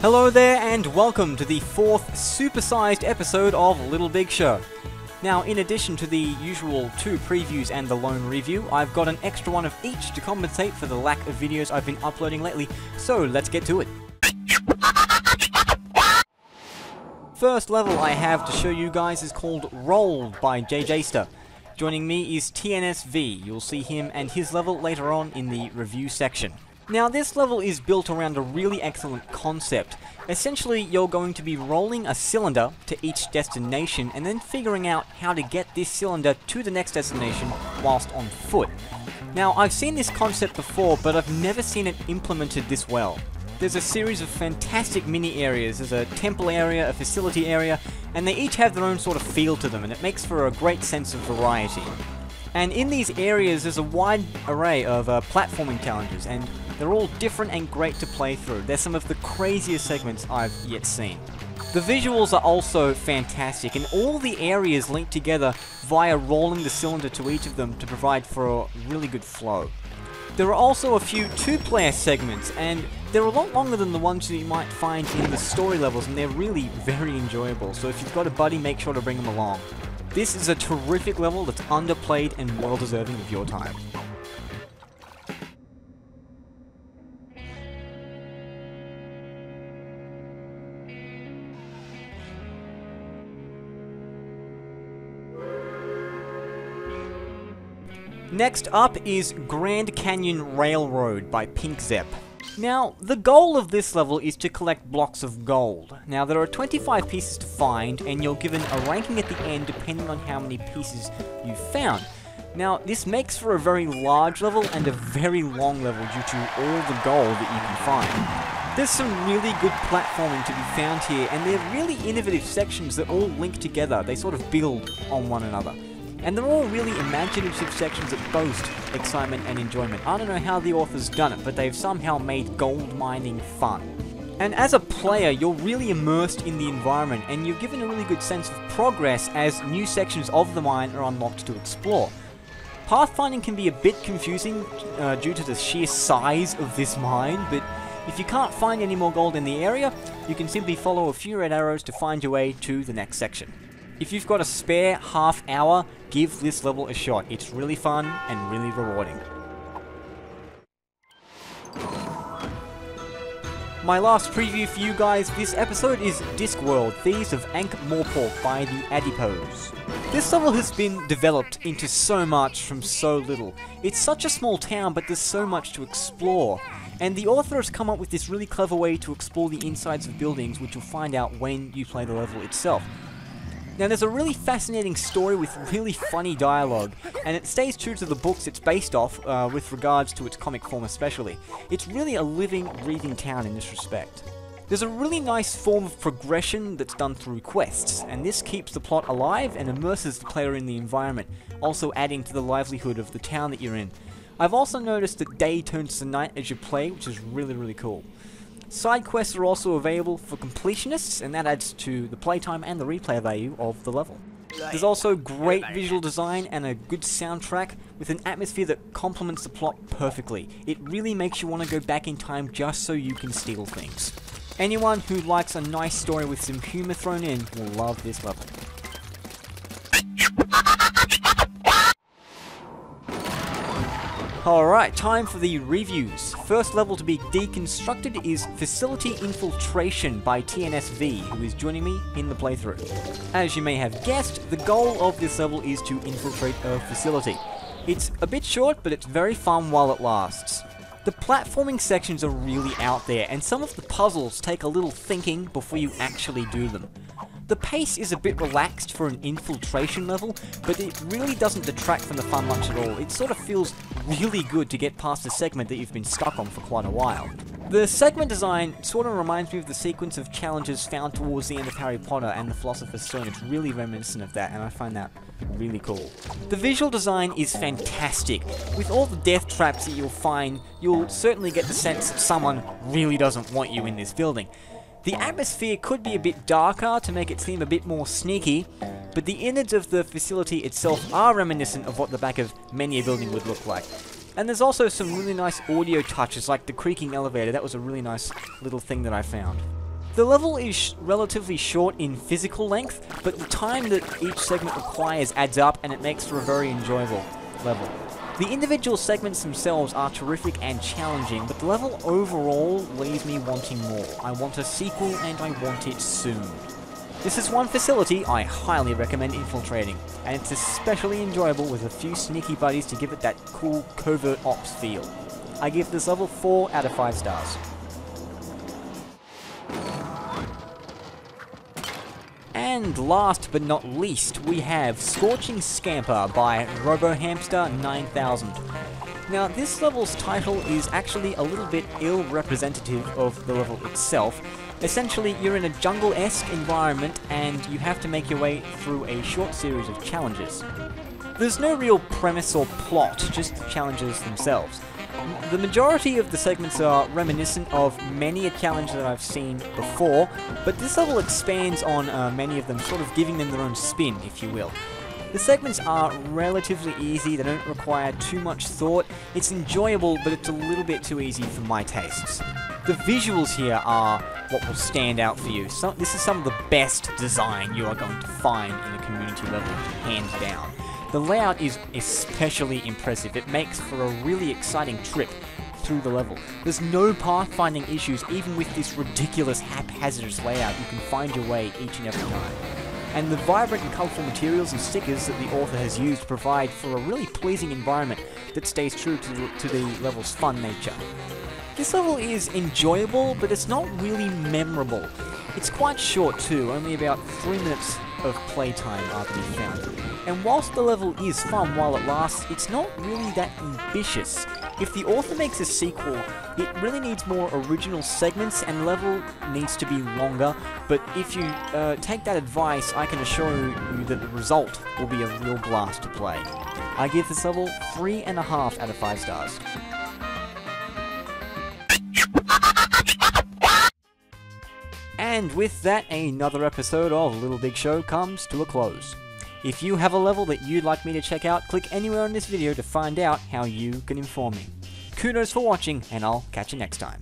Hello there and welcome to the 4th supersized episode of LittleBigShow. Now, in addition to the usual 2 previews and the lone review, I've got an extra one of each to compensate for the lack of videos I've been uploading lately, so let's get to it. First level I have to show you guys is called Rolled by j-jayster. Joining me is TNSv. You'll see him and his level later on in the review section. Now, this level is built around a really excellent concept. Essentially, you're going to be rolling a cylinder to each destination and then figuring out how to get this cylinder to the next destination whilst on foot. Now, I've seen this concept before, but I've never seen it implemented this well. There's a series of fantastic mini areas. There's a temple area, a facility area, and they each have their own sort of feel to them, and it makes for a great sense of variety. And in these areas, there's a wide array of platforming challenges, and they're all different and great to play through. They're some of the craziest segments I've yet seen. The visuals are also fantastic, and all the areas link together via rolling the cylinder to each of them to provide for a really good flow. There are also a few 2-player segments, and they're a lot longer than the ones that you might find in the story levels, and they're really very enjoyable, so if you've got a buddy, make sure to bring them along. This is a terrific level that's underplayed and well deserving of your time. Next up is Grand Canyon Railroad by pinkzep. Now, the goal of this level is to collect blocks of gold. Now, there are 25 pieces to find, and you're given a ranking at the end depending on how many pieces you've found. Now, this makes for a very large level and a very long level due to all the gold that you can find. There's some really good platforming to be found here, and they're really innovative sections that all link together. They sort of build on one another. And they're all really imaginative sections that boast excitement and enjoyment. I don't know how the author's done it, but they've somehow made gold mining fun. And as a player, you're really immersed in the environment, and you're given a really good sense of progress as new sections of the mine are unlocked to explore. Pathfinding can be a bit confusing due to the sheer size of this mine, but if you can't find any more gold in the area, you can simply follow a few red arrows to find your way to the next section. If you've got a spare half hour, give this level a shot. It's really fun and really rewarding. My last preview for you guys this episode is Discworld, Thieves of Ankh Morpork by TheAdipose. This level has been developed into so much from so little. It's such a small town, but there's so much to explore. And the author has come up with this really clever way to explore the insides of buildings, which you'll find out when you play the level itself. Now, there's a really fascinating story with really funny dialogue, and it stays true to the books it's based off with regards to its comic form especially. It's really a living, breathing town in this respect. There's a really nice form of progression that's done through quests, and this keeps the plot alive and immerses the player in the environment, also adding to the livelihood of the town that you're in. I've also noticed that day turns to night as you play, which is really cool. Side quests are also available for completionists, and that adds to the playtime and the replay value of the level. There's also great visual design and a good soundtrack with an atmosphere that complements the plot perfectly. It really makes you want to go back in time just so you can steal things. Anyone who likes a nice story with some humor thrown in will love this level. Alright, time for the reviews. First level to be deconstructed is Facility Infiltration by TNSv, who is joining me in the playthrough. As you may have guessed, the goal of this level is to infiltrate a facility. It's a bit short, but it's very fun while it lasts. The platforming sections are really out there, and some of the puzzles take a little thinking before you actually do them. The pace is a bit relaxed for an infiltration level, but it really doesn't detract from the fun much at all. It sort of feels really good to get past a segment that you've been stuck on for quite a while. The segment design sort of reminds me of the sequence of challenges found towards the end of Harry Potter and the Philosopher's Stone. It's really reminiscent of that, and I find that really cool. The visual design is fantastic. With all the death traps that you'll find, you'll certainly get the sense that someone really doesn't want you in this building. The atmosphere could be a bit darker to make it seem a bit more sneaky, but the innards of the facility itself are reminiscent of what the back of many a building would look like. And there's also some really nice audio touches, like the creaking elevator. That was a really nice little thing that I found. The level is relatively short in physical length, but the time that each segment requires adds up and it makes for a very enjoyable level. The individual segments themselves are terrific and challenging, but the level overall leaves me wanting more. I want a sequel and I want it soon. This is one facility I highly recommend infiltrating, and it's especially enjoyable with a few sneaky buddies to give it that cool covert ops feel. I give this level 4 out of 5 stars. And last but not least, we have Scorching Scamper by RoboHamster9000. Now, this level's title is actually a little bit ill-representative of the level itself. Essentially, you're in a jungle-esque environment and you have to make your way through a short series of challenges. There's no real premise or plot, just the challenges themselves. The majority of the segments are reminiscent of many a challenge that I've seen before, but this level expands on many of them, sort of giving them their own spin, if you will. The segments are relatively easy, they don't require too much thought, it's enjoyable, but it's a little bit too easy for my tastes. The visuals here are what will stand out for you. This is some of the best design you are going to find in a community level, hands down. The layout is especially impressive. It makes for a really exciting trip through the level. There's no pathfinding issues, even with this ridiculous haphazardous layout. You can find your way each and every time. And the vibrant and colourful materials and stickers that the author has used provide for a really pleasing environment that stays true to the level's fun nature. This level is enjoyable, but it's not really memorable. It's quite short too, only about 3 minutes of playtime are to be found. And whilst the level is fun while it lasts, it's not really that ambitious. If the author makes a sequel, it really needs more original segments and the level needs to be longer, but if you take that advice, I can assure you that the result will be a real blast to play. I give this level 3.5 out of 5 stars. And with that, another episode of Little Big Show comes to a close. If you have a level that you'd like me to check out, click anywhere on this video to find out how you can inform me. Kudos for watching, and I'll catch you next time.